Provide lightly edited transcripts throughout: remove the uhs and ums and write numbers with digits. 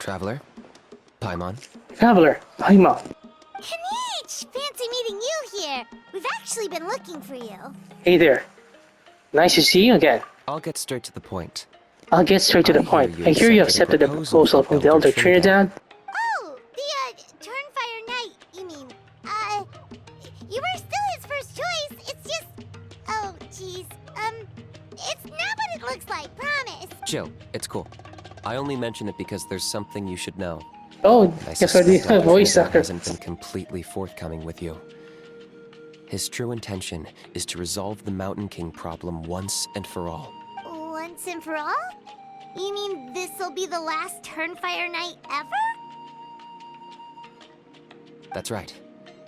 Traveler? Paimon? Traveler, Paimon. KINNICH! Fancy meeting you here. We've actually been looking for you. Hey there. Nice to see you again. I'll get straight to the point. I'll get straight to the point. I hear you accepted the proposal from the Elder Trinidad. Oh, the, Turnfire Knight, you mean. You were still his first choice. It's just... Oh, jeez. It's not what it looks like, promise. Chill, it's cool. I only mention it because there's something you should know. Oh, I guess what? He's a voice actor. Hasn't been completely forthcoming with you. His true intention is to resolve the Mountain King problem once and for all. Once and for all? You mean this'll be the last Turnfire Knight ever? That's right.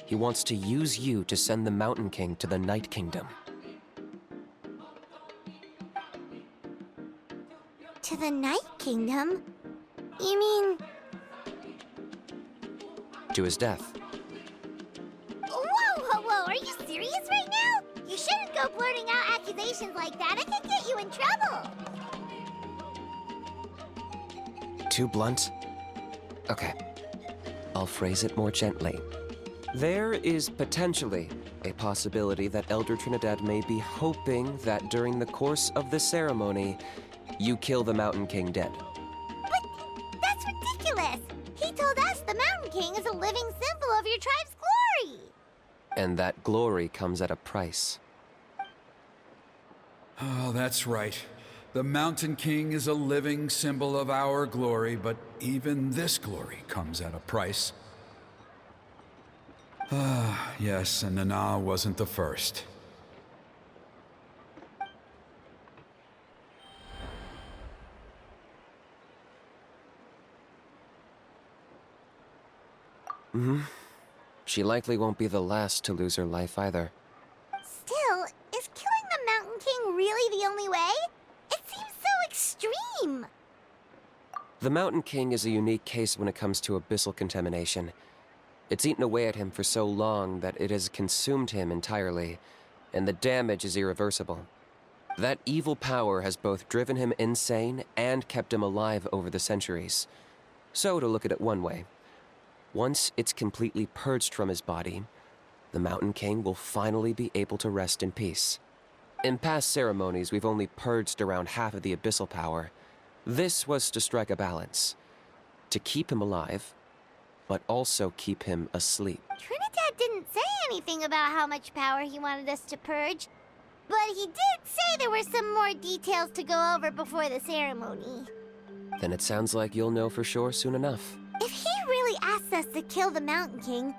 He wants to use you to send the Mountain King to the Night Kingdom. To the Night Kingdom? You mean... To his death. Whoa, are you serious right now? You shouldn't go blurting out accusations like that. It could get you in trouble. Too blunt? Okay. I'll phrase it more gently. There is potentially a possibility that Elder Trinidad may be hoping that during the course of the ceremony, you kill the Mountain King dead. But that's ridiculous. He told us the Mountain King is a living symbol of your tribe's glory. And that glory comes at a price. Oh, that's right. The Mountain King is a living symbol of our glory, but even this glory comes at a price. Ah, yes, and Nana wasn't the first. She likely won't be the last to lose her life either. Still, is killing the Mountain King really the only way? It seems so extreme. The Mountain King is a unique case when it comes to abyssal contamination. It's eaten away at him for so long that it has consumed him entirely, and the damage is irreversible. That evil power has both driven him insane and kept him alive over the centuries. So, to look at it one way, once it's completely purged from his body, the Mountain King will finally be able to rest in peace. In past ceremonies, we've only purged around half of the abyssal power. This was to strike a balance, to keep him alive, but also keep him asleep. Trinidad didn't say anything about how much power he wanted us to purge, but he did say there were some more details to go over before the ceremony. Then it sounds like you'll know for sure soon enough. If he really asks us to kill the Mountain King...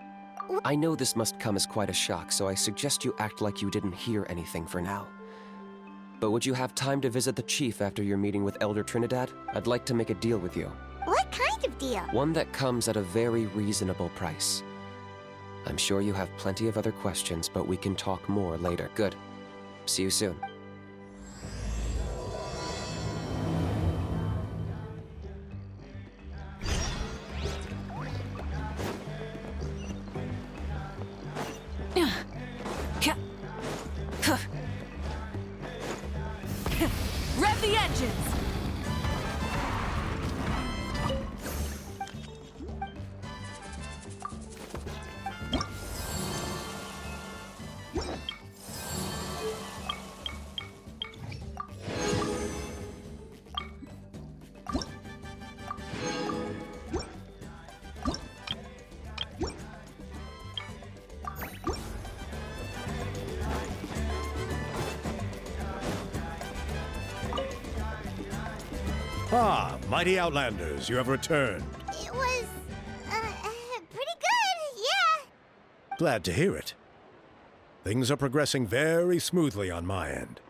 I know this must come as quite a shock, so I suggest you act like you didn't hear anything for now. But would you have time to visit the chief after your meeting with Elder Trinidad? I'd like to make a deal with you. What kind of deal? One that comes at a very reasonable price. I'm sure you have plenty of other questions, but we can talk more later. Good. See you soon. Rev the engines! Ah, mighty Outlanders, you have returned. It was... pretty good, yeah. Glad to hear it. Things are progressing very smoothly on my end.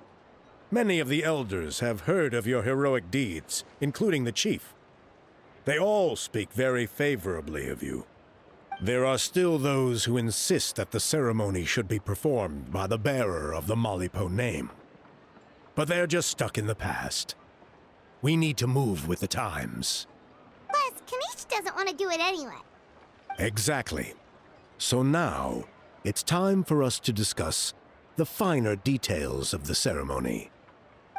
Many of the elders have heard of your heroic deeds, including the chief. They all speak very favorably of you. There are still those who insist that the ceremony should be performed by the bearer of the Malipo name. But they're just stuck in the past. We need to move with the times. Plus, KINNICH doesn't want to do it anyway. Exactly. So now, it's time for us to discuss the finer details of the ceremony.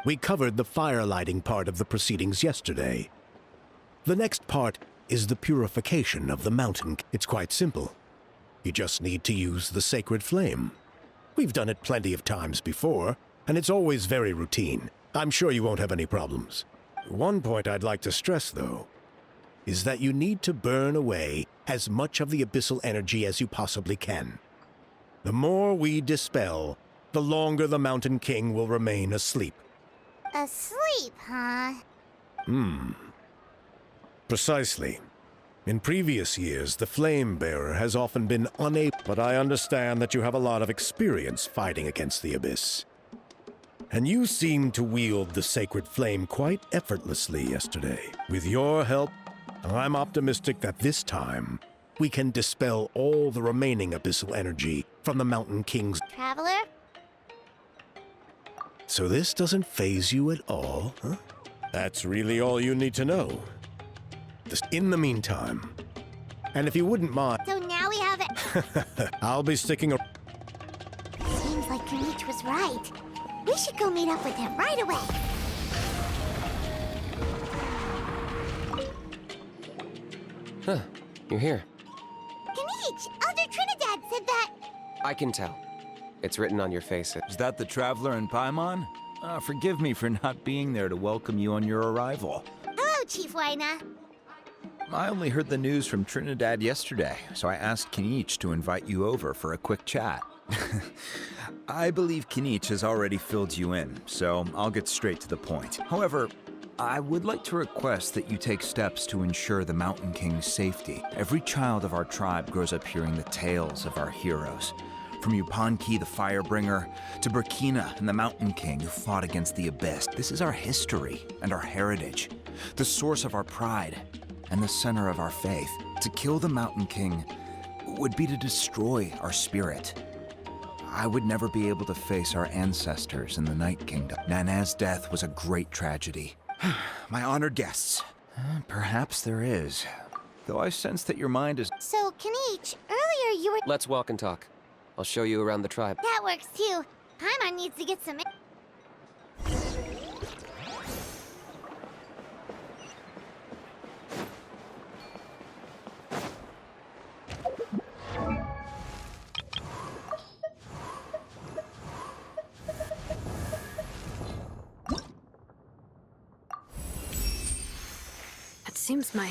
We covered the fire lighting part of the proceedings yesterday. The next part is the purification of the mountain. It's quite simple. You just need to use the sacred flame. We've done it plenty of times before, and it's always very routine. I'm sure you won't have any problems. One point I'd like to stress, though, is that you need to burn away as much of the abyssal energy as you possibly can. The more we dispel, the longer the Mountain King will remain asleep. Asleep, huh? Precisely. In previous years, the Flame Bearer has often been unable, but I understand that you have a lot of experience fighting against the Abyss. And you seemed to wield the sacred flame quite effortlessly yesterday. With your help, I'm optimistic that this time, we can dispel all the remaining abyssal energy from the Mountain King's... Traveler? So this doesn't faze you at all, huh? That's really all you need to know. In the meantime, and if you wouldn't mind... So now we have it. I'll be sticking a... Seems like KINNICH was right. We should go meet up with him right away. Huh, you're here. KINNICH! Elder Trinidad said that... I can tell. It's written on your face. Is that the Traveler in Paimon? Forgive me for not being there to welcome you on your arrival. Hello, Chief Waina. I only heard the news from Trinidad yesterday, so I asked KINNICH to invite you over for a quick chat. I believe KINNICH has already filled you in, so I'll get straight to the point. However, I would like to request that you take steps to ensure the Mountain King's safety. Every child of our tribe grows up hearing the tales of our heroes. From Yupanqui the Firebringer, to Burkina and the Mountain King who fought against the Abyss. This is our history and our heritage, the source of our pride and the center of our faith. To kill the Mountain King would be to destroy our spirit. I would never be able to face our ancestors in the Night Kingdom. Nana's death was a great tragedy. My honored guests, perhaps there is. Though I sense that your mind is... So, KINNICH, earlier you were... Let's walk and talk. I'll show you around the tribe. That works too. Paimon needs to get some... It seems my